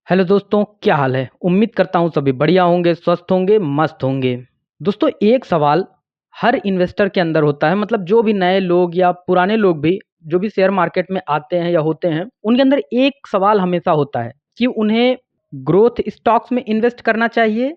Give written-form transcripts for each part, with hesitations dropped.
Hello दोस्तों, क्या हाल है। उम्मीद करता हूँ सभी बढ़िया होंगे, स्वस्थ होंगे, मस्त होंगे। दोस्तों, एक सवाल हर इन्वेस्टर के अंदर होता है। मतलब जो भी नए लोग या पुराने लोग भी जो भी शेयर मार्केट में आते हैं या होते हैं, उनके अंदर एक सवाल हमेशा होता है कि उन्हें ग्रोथ स्टॉक्स में इन्वेस्ट करना चाहिए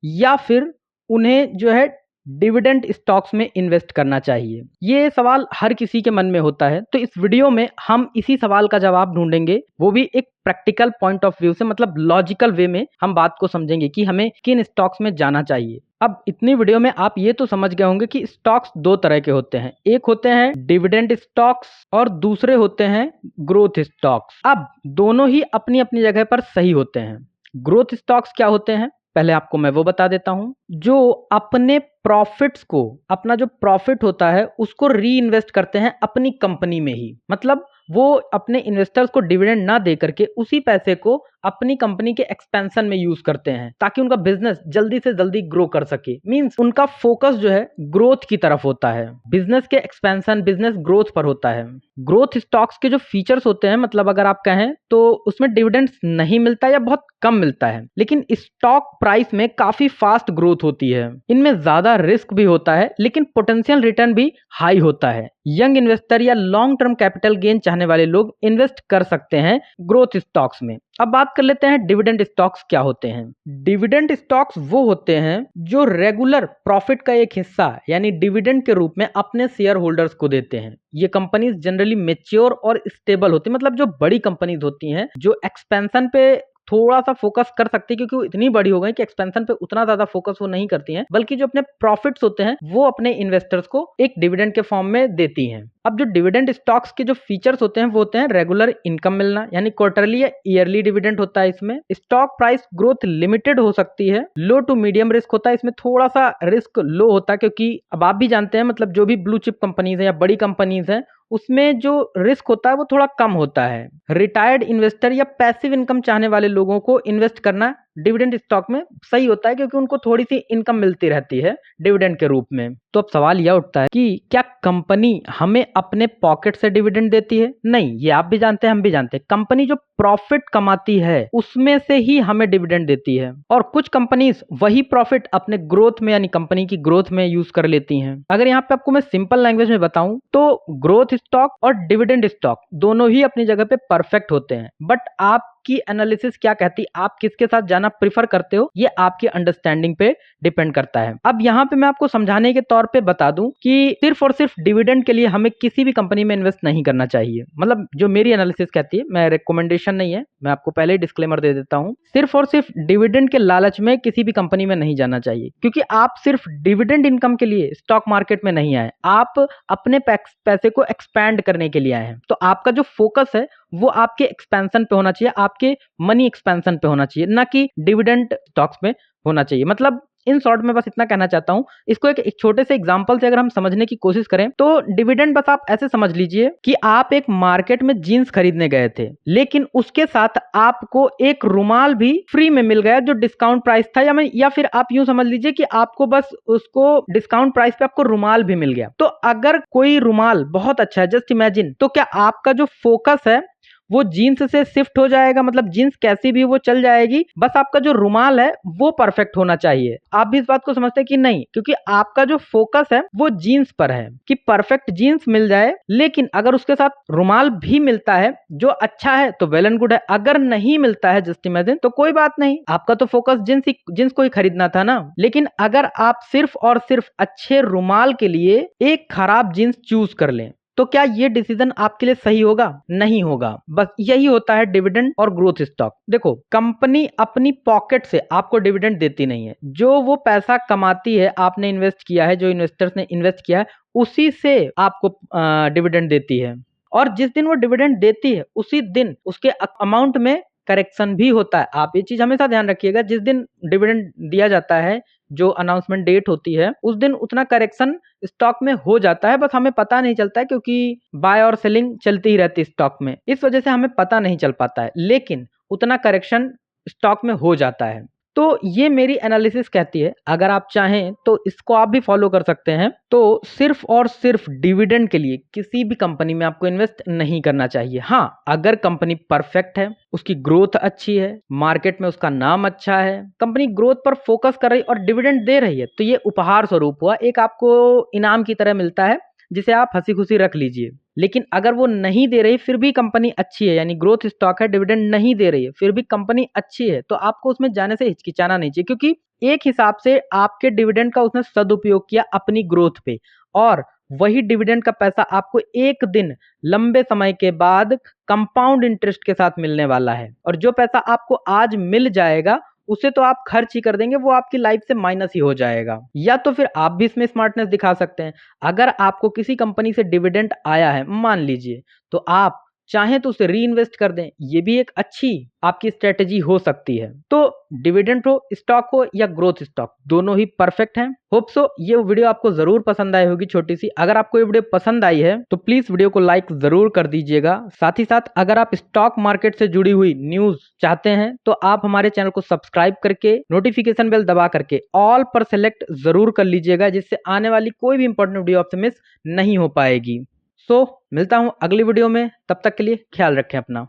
या फिर उन्हें जो है डिविडेंड स्टॉक्स में इन्वेस्ट करना चाहिए। ये सवाल हर किसी के मन में होता है। तो इस वीडियो में हम इसी सवाल का जवाब ढूंढेंगे, वो भी एक प्रैक्टिकल पॉइंट ऑफ व्यू से, मतलब लॉजिकल वे में हम बात को समझेंगे कि हमें किन स्टॉक्स में जाना चाहिए। अब इतनी वीडियो में आप ये तो समझ गए होंगे कि स्टॉक्स दो तरह के होते हैं। एक होते हैं डिविडेंड स्टॉक्स और दूसरे होते हैं ग्रोथ स्टॉक्स। अब दोनों ही अपनी अपनी जगह पर सही होते हैं। ग्रोथ स्टॉक्स क्या होते हैं, पहले आपको मैं वो बता देता हूं। जो अपने प्रॉफिट्स को, अपना जो प्रॉफिट होता है उसको री इन्वेस्ट करते हैं अपनी कंपनी में ही। मतलब वो अपने इन्वेस्टर्स को डिविडेंड ना दे करके उसी पैसे को अपनी कंपनी के एक्सपेंशन में यूज करते हैं ताकि उनका बिजनेस जल्दी से जल्दी ग्रो कर सके। मींस उनका फोकस जो है ग्रोथ की तरफ होता है, बिजनेस के एक्सपेंशन, बिजनेस ग्रोथ पर होता है। ग्रोथ स्टॉक्स के जो फीचर्स होते हैं, मतलब अगर आप कहें तो उसमें डिविडेंड्स नहीं मिलता या बहुत कम मिलता है, लेकिन स्टॉक प्राइस में काफी फास्ट ग्रोथ होती है। इनमें ज्यादा रिस्क भी होता है लेकिन पोटेंशियल रिटर्न भी हाई होता है। यंग इन्वेस्टर या लॉन्ग टर्म कैपिटल गेन चाहने वाले लोग इन्वेस्ट कर सकते हैं ग्रोथ स्टॉक्स में। अब बात कर लेते हैं डिविडेंड स्टॉक्स क्या होते हैं। डिविडेंड स्टॉक्स वो होते हैं जो रेगुलर प्रॉफिट का एक हिस्सा यानी डिविडेंड के रूप में अपने शेयर होल्डर्स को देते हैं। ये कंपनीज जनरली मेच्योर और स्टेबल होती है। मतलब जो बड़ी कंपनीज होती हैं जो एक्सपेंशन पे थोड़ा सा फोकस कर सकती है, क्योंकि वो इतनी बड़ी हो गई कि एक्सपेंशन पे उतना ज्यादा फोकस वो नहीं करती हैं, बल्कि जो अपने प्रॉफिट्स होते हैं वो अपने इन्वेस्टर्स को एक डिविडेंड के फॉर्म में देती हैं। अब जो डिविडेंड स्टॉक्स के जो फीचर्स होते हैं वो होते हैं रेगुलर इनकम मिलना, यानी क्वार्टरली या ईयरली डिविडेंड होता है। इसमें स्टॉक प्राइस ग्रोथ लिमिटेड हो सकती है, लो टू मीडियम रिस्क होता है। इसमें थोड़ा सा रिस्क लो होता है, क्योंकि अब आप भी जानते हैं, मतलब जो भी ब्लू चिप कंपनीज है या बड़ी कंपनीज है उसमें जो रिस्क होता है वो थोड़ा कम होता है। रिटायर्ड इन्वेस्टर या पैसिव इनकम चाहने वाले लोगों को इन्वेस्ट करना डिविडेंड स्टॉक में सही होता है, क्योंकि उनको थोड़ी सी इनकम मिलती रहती है डिविडेंड के रूप में। तो अब सवाल यह उठता है कि क्या कंपनी हमें अपने पॉकेट से डिविडेंड देती है? नहीं, ये आप भी जानते हैं, हम भी जानते हैं। कंपनी जो प्रॉफिट कमाती है उसमें से ही हमें डिविडेंड देती है, और कुछ कंपनीज वही प्रॉफिट अपने ग्रोथ में यानी कंपनी की ग्रोथ में यूज कर लेती हैं। अगर यहाँ पे आपको मैं सिंपल लैंग्वेज में बताऊं तो ग्रोथ स्टॉक और डिविडेंड स्टॉक दोनों ही अपनी जगह पे परफेक्ट होते हैं। बट आपकी एनालिसिस क्या कहती है, आप किसके साथ जाना प्रिफर करते हो, ये आपकी अंडरस्टैंडिंग पे डिपेंड करता है। अब यहाँ पे मैं आपको समझाने के तौर पे बता दूं कि सिर्फ और सिर्फ डिविडेंड के लिए हमें किसी भी कंपनी में इन्वेस्ट नहीं करना चाहिए। मतलब जो मेरी एनालिसिस कहती है, मैं रिकमेंडेशन नहीं है, मैं आपको पहले ही डिस्क्लेमर दे देता हूं। सिर्फ और सिर्फ डिविडेंड के लालच में किसी भी कंपनी में नहीं जाना चाहिए, क्योंकि आप सिर्फ डिविडेंड इनकम के लिए स्टॉक मार्केट में नहीं आए, आप अपने पैसे को एक्सपैंड करने के लिए आए हैं। तो आपका जो फोकस है वो आपके एक्सपेंशन पे होना चाहिए, आपके मनी एक्सपेंशन पे होना चाहिए, ना कि डिविडेंड स्टॉक्स में होना चाहिए। मतलब इन शॉर्ट में बस इतना कहना चाहता हूं। इसको एक छोटे से एग्जांपल से अगर हम समझने की कोशिश करें तो डिविडेंड बस आप ऐसे समझ लीजिए कि आप एक मार्केट में जीन्स खरीदने गए थे, लेकिन उसके साथ आपको एक रुमाल भी फ्री में मिल गया जो डिस्काउंट प्राइस था, या फिर आप यूं समझ लीजिए कि आपको बस उसको डिस्काउंट प्राइस पे आपको रुमाल भी मिल गया। तो अगर कोई रुमाल बहुत अच्छा है, जस्ट इमेजिन, तो क्या आपका जो फोकस है वो जीन्स से शिफ्ट हो जाएगा? मतलब जीन्स कैसी भी वो चल जाएगी, बस आपका जो रुमाल है वो परफेक्ट होना चाहिए। आप भी इस बात को समझते हैं कि नहीं, क्योंकि आपका जो फोकस है वो जीन्स पर है कि परफेक्ट जीन्स मिल जाए। लेकिन अगर उसके साथ रुमाल भी मिलता है जो अच्छा है तो वेल एंड गुड है, अगर नहीं मिलता है जस्ट इमेजिन तो कोई बात नहीं, आपका तो फोकस जीन्स को ही खरीदना था ना। लेकिन अगर आप सिर्फ और सिर्फ अच्छे रुमाल के लिए एक खराब जीन्स चूज कर लें तो क्या ये डिसीजन आपके लिए सही होगा? नहीं होगा। बस यही होता है डिविडेंड और ग्रोथ स्टॉक। देखो, कंपनी अपनी पॉकेट से आपको डिविडेंड देती नहीं है। जो वो पैसा कमाती है, आपने इन्वेस्ट किया है, जो इन्वेस्टर्स ने इन्वेस्ट किया है, उसी से आपको डिविडेंड देती है। और जिस दिन वो डिविडेंड देती है उसी दिन उसके अमाउंट में करेक्शन भी होता है। आप ये चीज हमेशा ध्यान रखिएगा, जिस दिन डिविडेंड दिया जाता है, जो अनाउंसमेंट डेट होती है, उस दिन उतना करेक्शन स्टॉक में हो जाता है, बस हमें पता नहीं चलता है, क्योंकि बाय और सेलिंग चलती ही रहती है स्टॉक में, इस वजह से हमें पता नहीं चल पाता है। लेकिन उतना करेक्शन स्टॉक में हो जाता है। तो ये मेरी एनालिसिस कहती है, अगर आप चाहें तो इसको आप भी फॉलो कर सकते हैं। तो सिर्फ और सिर्फ डिविडेंड के लिए किसी भी कंपनी में आपको इन्वेस्ट नहीं करना चाहिए। हाँ, अगर कंपनी परफेक्ट है, उसकी ग्रोथ अच्छी है, मार्केट में उसका नाम अच्छा है, कंपनी ग्रोथ पर फोकस कर रही और डिविडेंड दे रही है, तो ये उपहार स्वरूप हुआ, एक आपको इनाम की तरह मिलता है जिसे आप हंसी खुशी रख लीजिए। लेकिन अगर वो नहीं दे रही फिर भी कंपनी अच्छी है, यानी ग्रोथ स्टॉक है, डिविडेंड नहीं दे रही है, फिर भी कंपनी अच्छी है, तो आपको उसमें जाने से हिचकिचाना नहीं चाहिए, क्योंकि एक हिसाब से आपके डिविडेंड का उसने सदुपयोग किया अपनी ग्रोथ पे, और वही डिविडेंड का पैसा आपको एक दिन लंबे समय के बाद कंपाउंड इंटरेस्ट के साथ मिलने वाला है। और जो पैसा आपको आज मिल जाएगा उसे तो आप खर्च ही कर देंगे, वो आपकी लाइफ से माइनस ही हो जाएगा। या तो फिर आप भी इसमें स्मार्टनेस दिखा सकते हैं। अगर आपको किसी कंपनी से डिविडेंड आया है मान लीजिए, तो आप चाहें तो उसे री इन्वेस्ट कर दें, ये भी एक अच्छी आपकी स्ट्रेटेजी हो सकती है। तो डिविडेंड हो, स्टॉक हो या ग्रोथ स्टॉक, दोनों ही परफेक्ट हैं। होप सो ये वीडियो आपको जरूर पसंद आई होगी छोटी सी। अगर आपको ये वीडियो पसंद आई है तो प्लीज वीडियो को लाइक जरूर कर दीजिएगा। साथ ही साथ अगर आप स्टॉक मार्केट से जुड़ी हुई न्यूज चाहते हैं तो आप हमारे चैनल को सब्सक्राइब करके नोटिफिकेशन बेल दबा करके ऑल पर सेलेक्ट जरूर कर लीजिएगा, जिससे आने वाली कोई भी इंपॉर्टेंट वीडियो आपसे मिस नहीं हो पाएगी। मिलता हूं अगली वीडियो में, तब तक के लिए ख्याल रखें अपना।